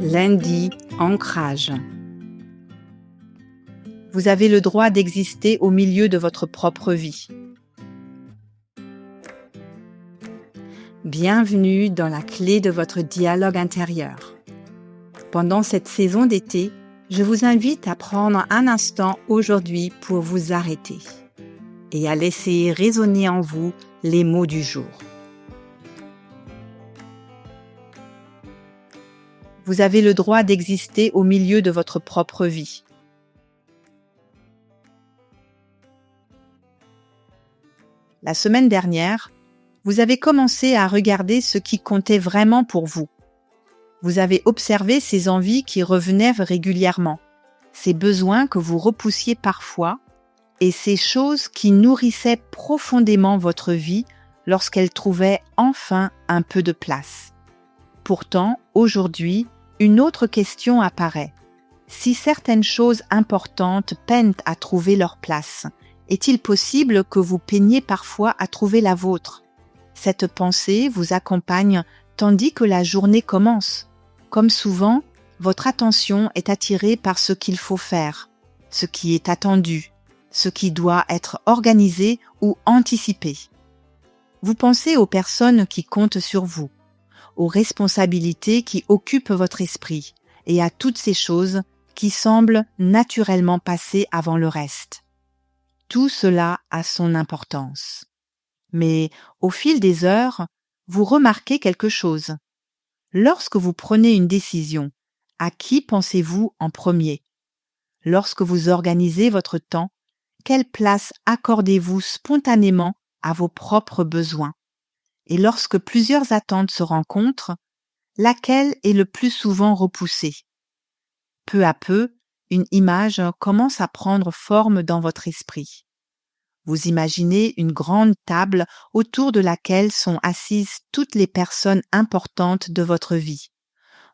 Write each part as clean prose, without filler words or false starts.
Lundi, ancrage. Vous avez le droit d'exister au milieu de votre propre vie. Bienvenue dans la clé de votre dialogue intérieur. Pendant cette saison d'été, je vous invite à prendre un instant aujourd'hui pour vous arrêter et à laisser résonner en vous les mots du jour. Vous avez le droit d'exister au milieu de votre propre vie. La semaine dernière, vous avez commencé à regarder ce qui comptait vraiment pour vous. Vous avez observé ces envies qui revenaient régulièrement, ces besoins que vous repoussiez parfois et ces choses qui nourrissaient profondément votre vie lorsqu'elles trouvaient enfin un peu de place. Pourtant, aujourd'hui, une autre question apparaît. Si certaines choses importantes peinent à trouver leur place, est-il possible que vous peiniez parfois à trouver la vôtre? Cette pensée vous accompagne tandis que la journée commence. Comme souvent, votre attention est attirée par ce qu'il faut faire, ce qui est attendu, ce qui doit être organisé ou anticipé. Vous pensez aux personnes qui comptent sur vous, aux responsabilités qui occupent votre esprit et à toutes ces choses qui semblent naturellement passer avant le reste. Tout cela a son importance. Mais au fil des heures, vous remarquez quelque chose. Lorsque vous prenez une décision, à qui pensez-vous en premier? Lorsque vous organisez votre temps, quelle place accordez-vous spontanément à vos propres besoins? Et lorsque plusieurs attentes se rencontrent, laquelle est le plus souvent repoussée? Peu à peu, une image commence à prendre forme dans votre esprit. Vous imaginez une grande table autour de laquelle sont assises toutes les personnes importantes de votre vie.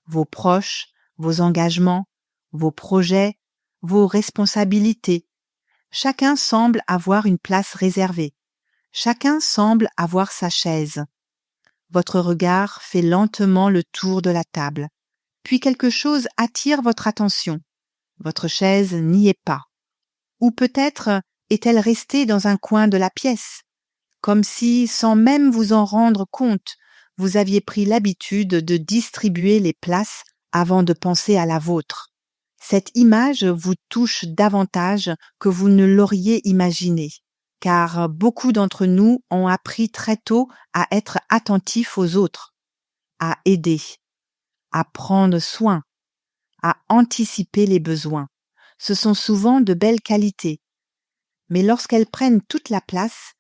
Vos proches, vos engagements, vos projets, vos responsabilités. Chacun semble avoir une place réservée. Chacun semble avoir sa chaise. Votre regard fait lentement le tour de la table. Puis quelque chose attire votre attention. Votre chaise n'y est pas. Ou peut-être est-elle restée dans un coin de la pièce, comme si, sans même vous en rendre compte, vous aviez pris l'habitude de distribuer les places avant de penser à la vôtre. Cette image vous touche davantage que vous ne l'auriez imaginé, car beaucoup d'entre nous ont appris très tôt à être attentifs aux autres, à aider, à prendre soin, à anticiper les besoins. Ce sont souvent de belles qualités. Mais lorsqu'elles prennent toute la place,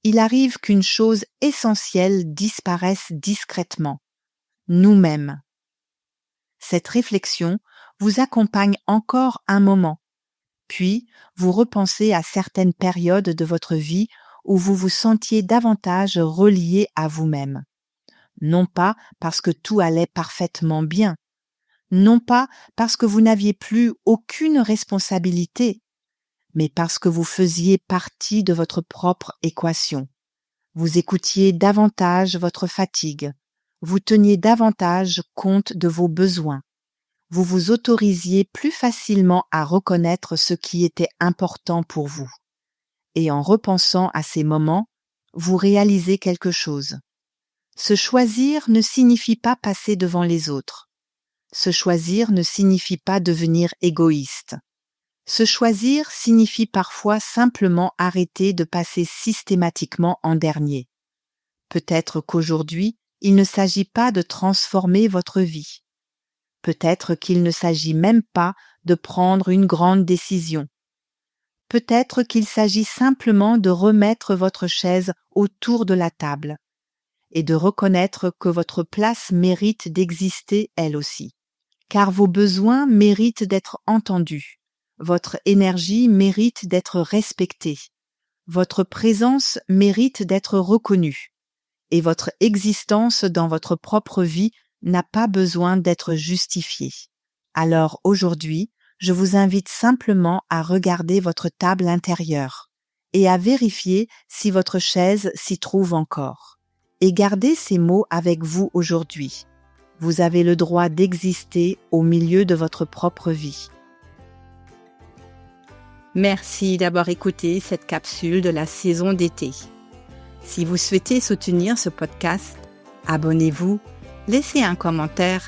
il arrive qu'une chose essentielle disparaisse discrètement, nous-mêmes. Cette réflexion vous accompagne encore un moment, puis vous repensez à certaines périodes de votre vie où vous vous sentiez davantage relié à vous-même. Non pas parce que tout allait parfaitement bien, non pas parce que vous n'aviez plus aucune responsabilité, mais parce que vous faisiez partie de votre propre équation. Vous écoutiez davantage votre fatigue, vous teniez davantage compte de vos besoins, vous vous autorisiez plus facilement à reconnaître ce qui était important pour vous. Et en repensant à ces moments, vous réalisez quelque chose. Se choisir ne signifie pas passer devant les autres. Se choisir ne signifie pas devenir égoïste. Se choisir signifie parfois simplement arrêter de passer systématiquement en dernier. Peut-être qu'aujourd'hui, il ne s'agit pas de transformer votre vie. Peut-être qu'il ne s'agit même pas de prendre une grande décision. Peut-être qu'il s'agit simplement de remettre votre chaise autour de la table et de reconnaître que votre place mérite d'exister elle aussi, car vos besoins méritent d'être entendus. Votre énergie mérite d'être respectée. Votre présence mérite d'être reconnue. Et votre existence dans votre propre vie n'a pas besoin d'être justifiée. Alors aujourd'hui, je vous invite simplement à regarder votre table intérieure et à vérifier si votre chaise s'y trouve encore. Et gardez ces mots avec vous aujourd'hui. Vous avez le droit d'exister au milieu de votre propre vie. Merci d'avoir écouté cette capsule de la saison d'été. Si vous souhaitez soutenir ce podcast, abonnez-vous, laissez un commentaire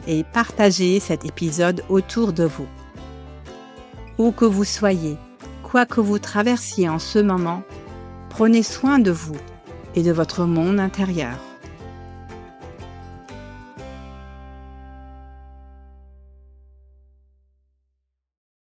et partagez cet épisode autour de vous. Où que vous soyez, quoi que vous traversiez en ce moment, prenez soin de vous et de votre monde intérieur.